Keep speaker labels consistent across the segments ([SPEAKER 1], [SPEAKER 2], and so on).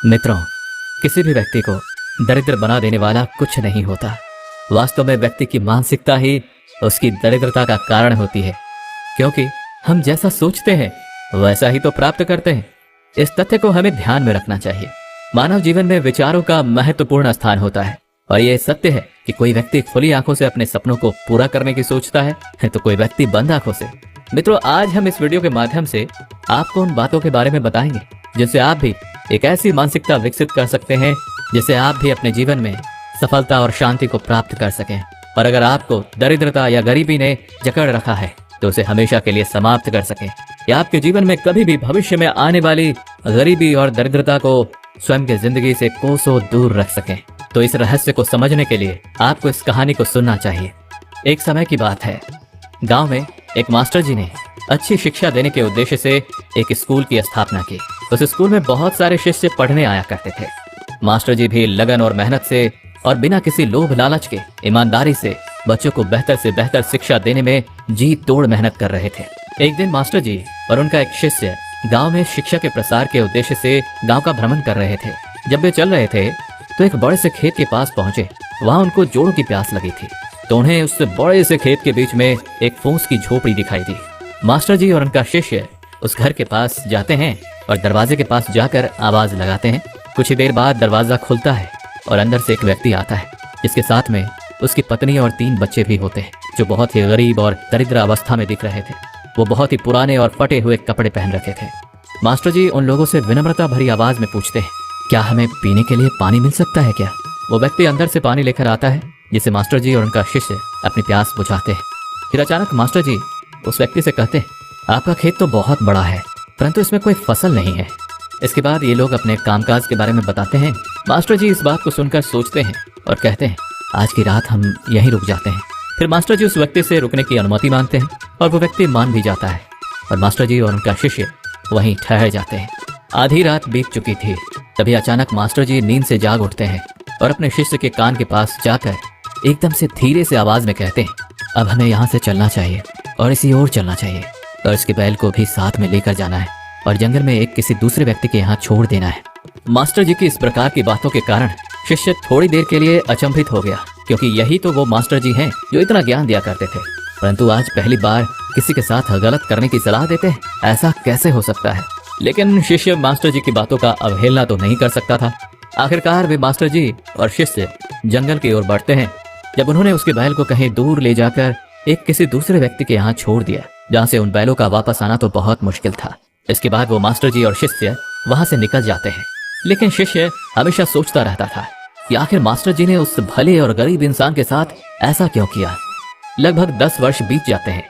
[SPEAKER 1] मित्रों, किसी भी व्यक्ति को दरिद्र बना देने वाला कुछ नहीं होता। वास्तव में व्यक्ति की मानसिकता ही उसकी दरिद्रता का कारण होती है, क्योंकि हम जैसा सोचते हैं वैसा ही तो प्राप्त करते हैं। इस तथ्य को हमें ध्यान में रखना चाहिए। मानव जीवन में विचारों का महत्वपूर्ण स्थान होता है और यह सत्य है कि कोई व्यक्ति खुली आंखों से अपने सपनों को पूरा करने की सोचता है तो कोई व्यक्ति बंद आंखों से। मित्रों, आज हम इस वीडियो के माध्यम से आपको उन बातों के बारे में बताएंगे जिनसे आप भी एक ऐसी मानसिकता विकसित कर सकते हैं जिससे आप भी अपने जीवन में सफलता और शांति को प्राप्त कर सकें। और अगर आपको दरिद्रता या गरीबी ने जकड़ रखा है तो उसे हमेशा के लिए समाप्त कर सकें, या आपके जीवन में कभी भी भविष्य में आने वाली गरीबी और दरिद्रता को स्वयं की जिंदगी से कोसों दूर रख सकें। तो इस रहस्य को समझने के लिए आपको इस कहानी को सुनना चाहिए। एक समय की बात है, गांव में एक मास्टर जी ने अच्छी शिक्षा देने के उद्देश्य से एक स्कूल की स्थापना की। उस स्कूल में बहुत सारे शिष्य पढ़ने आया करते थे। मास्टर जी भी लगन और मेहनत से और बिना किसी लोभ लालच के ईमानदारी से बच्चों को बेहतर से बेहतर शिक्षा देने में जी तोड़ मेहनत कर रहे थे। एक दिन मास्टर जी और उनका एक शिष्य गांव में शिक्षा के प्रसार के उद्देश्य से गांव का भ्रमण कर रहे थे। जब वे चल रहे थे तो एक बड़े से खेत के पास पहुंचे। वहां उनको जोड़ों की प्यास लगी थी, तो उन्हें उस बड़े से खेत के बीच में एक फूस की झोपड़ी दिखाई दी। मास्टर जी और उनका शिष्य उस घर के पास जाते हैं और दरवाजे के पास जाकर आवाज लगाते हैं। कुछ ही देर बाद दरवाजा खुलता है और अंदर से एक व्यक्ति आता है, जिसके साथ में उसकी पत्नी और 3 बच्चे भी होते हैं, जो बहुत ही गरीब और दरिद्र अवस्था में दिख रहे थे। वो बहुत ही पुराने और फटे हुए कपड़े पहन रखे थे। मास्टर जी उन लोगों से विनम्रता भरी आवाज में पूछते हैं, क्या हमें पीने के लिए पानी मिल सकता है क्या? वो व्यक्ति अंदर से पानी लेकर आता है, जिसे मास्टर जी और उनका शिष्य अपनी प्यास बुझाते हैं। फिर अचानक मास्टर जी उस व्यक्ति से कहते हैं, आपका खेत तो बहुत बड़ा है, परंतु इसमें कोई फसल नहीं है। इसके बाद ये लोग अपने कामकाज के बारे में बताते हैं। मास्टर जी इस बात को सुनकर सोचते हैं और कहते हैं, आज की रात हम यहीं रुक जाते हैं। फिर मास्टर जी उस व्यक्ति से रुकने की अनुमति मांगते हैं और वो व्यक्ति मान भी जाता है और मास्टर जी और उनका शिष्य वहीं ठहर जाते हैं। आधी रात बीत चुकी थी। तभी अचानक मास्टर जी नींद से जाग उठते हैं और अपने शिष्य के कान के पास जाकर एकदम से धीरे से आवाज में कहते हैं, अब हमें यहाँ से चलना चाहिए और इसी ओर चलना चाहिए और इसके बैल को भी साथ में लेकर जाना है और जंगल में एक किसी दूसरे व्यक्ति के यहाँ छोड़ देना है। मास्टर जी की इस प्रकार की बातों के कारण शिष्य थोड़ी देर के लिए अचंभित हो गया, क्योंकि यही तो वो मास्टर जी हैं जो इतना ज्ञान दिया करते थे, परंतु आज पहली बार किसी के साथ गलत करने की सलाह देते हैं। ऐसा कैसे हो सकता है? लेकिन शिष्य मास्टर जी की बातों का अवहेलना तो नहीं कर सकता था। आखिरकार वे मास्टर जी और शिष्य जंगल की ओर बढ़ते हैं। जब उन्होंने उसके बैल को कहीं दूर ले जाकर एक किसी दूसरे व्यक्ति के यहाँ छोड़ दिया, जहाँ से उन बैलों का वापस आना तो बहुत मुश्किल था। इसके बाद वो मास्टर जी और शिष्य वहां से निकल जाते हैं। लेकिन शिष्य हमेशा सोचता रहता था कि आखिर मास्टर जी ने उस भले और गरीब इंसान के साथ ऐसा क्यों किया। लगभग 10 वर्ष बीत जाते हैं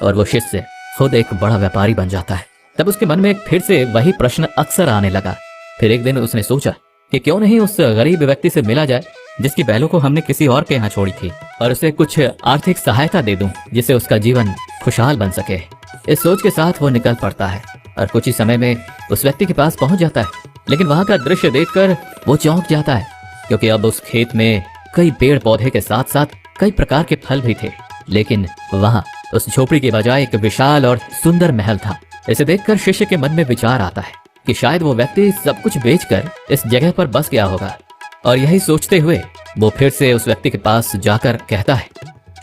[SPEAKER 1] और वो शिष्य खुद एक बड़ा व्यापारी बन जाता है। तब उसके मन में फिर से वही प्रश्न अक्सर आने लगा। फिर एक दिन उसने सोचा कि क्यों नहीं उस गरीब व्यक्ति से मिला जाए जिसकी बैलों को हमने किसी और के यहाँ छोड़ी थी, और उसे कुछ आर्थिक सहायता दे दूं जिससे उसका जीवन खुशहाल बन सके। इस सोच के साथ वो निकल पड़ता है और कुछ ही समय में उस व्यक्ति के पास पहुंच जाता है। लेकिन वहां का दृश्य देखकर वो चौंक जाता है, क्योंकि अब उस खेत में कई पेड़ पौधे के साथ साथ कई प्रकार के फल भी थे। लेकिन वहां उस झोपड़ी के बजाय एक विशाल और सुंदर महल था। इसे देखकर शिष्य के मन में विचार आता है कि शायद वो व्यक्ति सब कुछ बेचकर इस जगह पर बस गया होगा। और यही सोचते हुए वो फिर से उस व्यक्ति के पास जाकर कहता है,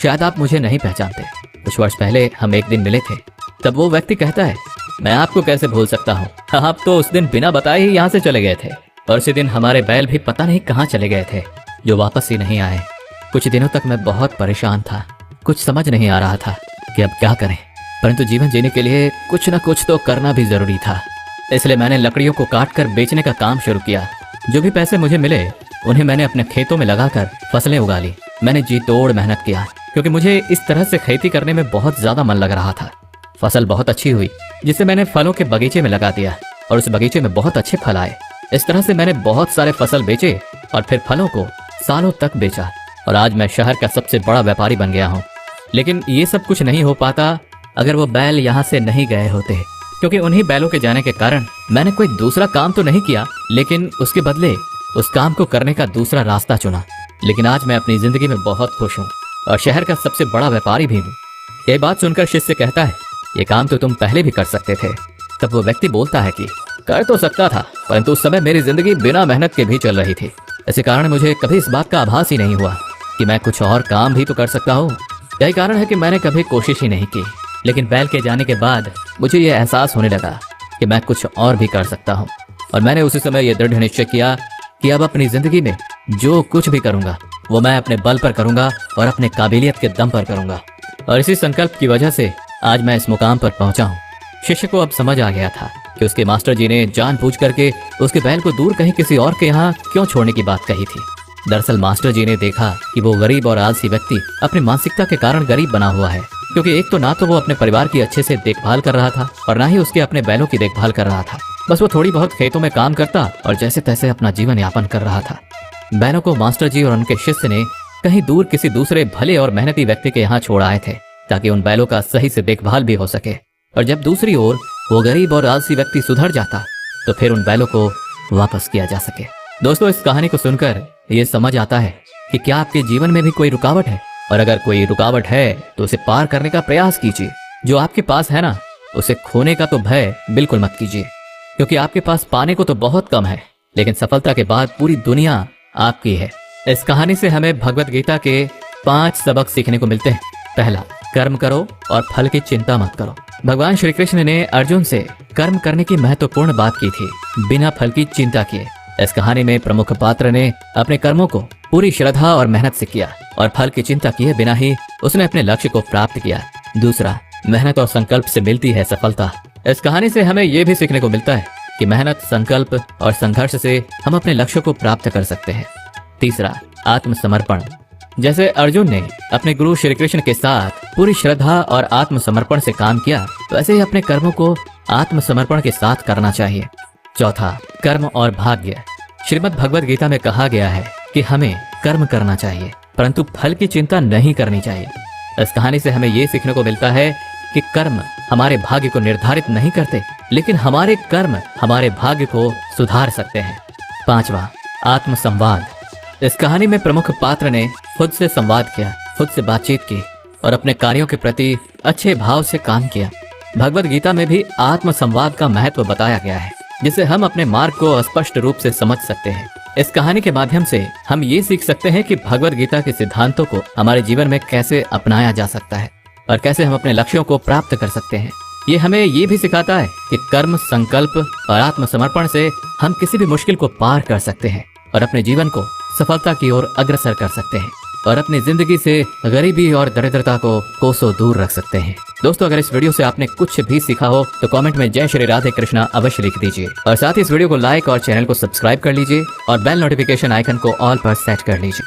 [SPEAKER 1] शायद आप मुझे नहीं पहचानते, कुछ वर्ष पहले हम एक दिन मिले थे। तब वो व्यक्ति कहता है, मैं आपको कैसे भूल सकता हूँ, आप तो उस दिन बिना बताए ही यहाँ से चले गए थे, और उसी दिन हमारे बैल भी पता नहीं कहाँ चले गए थे, जो वापस ही नहीं आए। कुछ दिनों तक मैं बहुत परेशान था, कुछ समझ नहीं आ रहा था कि अब क्या करें, परंतु जीवन जीने के लिए कुछ न कुछ तो करना भी जरूरी था। इसलिए मैंने लकड़ियों को काट कर बेचने का काम शुरू किया। जो भी पैसे मुझे मिले उन्हें मैंने अपने खेतों में लगाकर फसलें उगा ली। मैंने जी तोड़ मेहनत किया, क्योंकि मुझे इस तरह से खेती करने में बहुत ज्यादा मन लग रहा था। फसल बहुत अच्छी हुई, जिसे मैंने फलों के बगीचे में लगा दिया और उस बगीचे में बहुत अच्छे फल आए। इस तरह से मैंने बहुत सारे फसल बेचे और फिर फलों को सालों तक बेचा, और आज मैं शहर का सबसे बड़ा व्यापारी बन गया हूँ। लेकिन ये सब कुछ नहीं हो पाता अगर वो बैल यहाँ से नहीं गए होते, क्योंकि उन्हीं बैलों के जाने के कारण मैंने कोई दूसरा काम तो नहीं किया, लेकिन उसके बदले उस काम को करने का दूसरा रास्ता चुना। लेकिन आज मैं अपनी जिंदगी में बहुत खुश हूँ और शहर का सबसे बड़ा व्यापारी भी हूँ। ये बात सुनकर शिष्य कहता है, ये काम तो तुम पहले भी कर सकते थे। तब वो व्यक्ति बोलता है कि कर तो सकता था, परंतु उस समय मेरी जिंदगी बिना मेहनत के भी चल रही थी। इसी कारण मुझे कभी इस बात का आभास ही नहीं हुआ कि मैं कुछ और काम भी तो कर सकता हूँ। यही कारण है कि मैंने कभी कोशिश ही नहीं की। लेकिन बैल के जाने के बाद मुझे ये एहसास होने लगा कि मैं कुछ और भी कर सकता हूँ, और मैंने उसी समय ये दृढ़ निश्चय किया कि अब अपनी जिंदगी में जो कुछ भी करूंगा वो मैं अपने बल पर करूंगा और अपने काबिलियत के दम पर करूंगा। और इसी संकल्प की वजह से आज मैं इस मुकाम पर पहुंचा हूँ। शिष्य को अब समझ आ गया था कि उसके मास्टर जी ने जानबूझ करके उसके बैल को दूर कहीं किसी और के यहाँ क्यों छोड़ने की बात कही थी। दरअसल मास्टर जी ने देखा कि वो गरीब और आलसी व्यक्ति अपनी मानसिकता के कारण गरीब बना हुआ है, क्योंकि एक तो ना तो वो अपने परिवार की अच्छे से देखभाल कर रहा था और ना ही उसके अपने बैलों की देखभाल कर रहा था। बस वो थोड़ी बहुत खेतों में काम करता और जैसे तैसे अपना जीवन यापन कर रहा था। बैलों को मास्टर जी और उनके शिष्य ने कहीं दूर किसी दूसरे भले और मेहनती व्यक्ति के यहाँ छोड़ आए थे, ताकि उन बैलों का सही से देखभाल भी हो सके। और जब दूसरी ओर वो गरीब और आलसी व्यक्ति सुधर जाता तो फिर उन बैलों को वापस किया जा सके। दोस्तों, इस कहानी को सुनकर ये समझ आता है कि क्या आपके जीवन में भी कोई रुकावट है, और अगर कोई रुकावट है तो उसे पार करने का प्रयास कीजिए। जो आपके पास है ना, उसे खोने का तो भय बिल्कुल मत कीजिए, क्योंकि आपके पास पाने को तो बहुत कम है, लेकिन सफलता के बाद पूरी दुनिया आपकी है। इस कहानी से हमें भगवत गीता के 5 सबक सीखने को मिलते हैं। पहला, कर्म करो और फल की चिंता मत करो। भगवान श्री कृष्ण ने अर्जुन से कर्म करने की महत्वपूर्ण बात की थी, बिना फल की चिंता किए। इस कहानी में प्रमुख पात्र ने अपने कर्मों को पूरी श्रद्धा और मेहनत से किया और फल की चिंता किए बिना ही उसने अपने लक्ष्य को प्राप्त किया। दूसरा, मेहनत और संकल्प से मिलती है सफलता। इस कहानी से हमें यह भी सीखने को मिलता है कि मेहनत, संकल्प और संघर्ष से हम अपने लक्ष्य को प्राप्त कर सकते हैं। तीसरा, आत्मसमर्पण। जैसे अर्जुन ने अपने गुरु श्री कृष्ण के साथ पूरी श्रद्धा और आत्मसमर्पण से काम किया, वैसे ही अपने कर्मों को आत्मसमर्पण के साथ करना चाहिए। चौथा, कर्म और भाग्य। श्रीमद् भगवद गीता में कहा गया है कि हमें कर्म करना चाहिए, परंतु फल की चिंता नहीं करनी चाहिए। इस कहानी से हमें ये सीखने को मिलता है कि कर्म हमारे भाग्य को निर्धारित नहीं करते, लेकिन हमारे कर्म हमारे भाग्य को सुधार सकते हैं। पांचवा, आत्मसंवाद। इस कहानी में प्रमुख पात्र ने खुद से संवाद किया, खुद से बातचीत की और अपने कार्यों के प्रति अच्छे भाव से काम किया। भगवद गीता में भी आत्मसंवाद का महत्व बताया गया है, जिसे हम अपने मार्ग को स्पष्ट रूप से समझ सकते हैं। इस कहानी के माध्यम से हम ये सीख सकते हैं कि भगवद गीता के सिद्धांतों को हमारे जीवन में कैसे अपनाया जा सकता है और कैसे हम अपने लक्ष्यों को प्राप्त कर सकते हैं। ये हमें ये भी सिखाता है कि कर्म, संकल्प और आत्मसमर्पण से हम किसी भी मुश्किल को पार कर सकते हैं और अपने जीवन को सफलता की ओर अग्रसर कर सकते हैं और अपनी जिंदगी से गरीबी और दरिद्रता को कोसों दूर रख सकते हैं। दोस्तों, अगर इस वीडियो से आपने कुछ भी सीखा हो तो कमेंट में जय श्री राधे कृष्णा अवश्य लिख दीजिए और साथ ही इस वीडियो को लाइक और चैनल को सब्सक्राइब कर लीजिए और बेल नोटिफिकेशन आइकन को ऑल पर सेट कर लीजिए।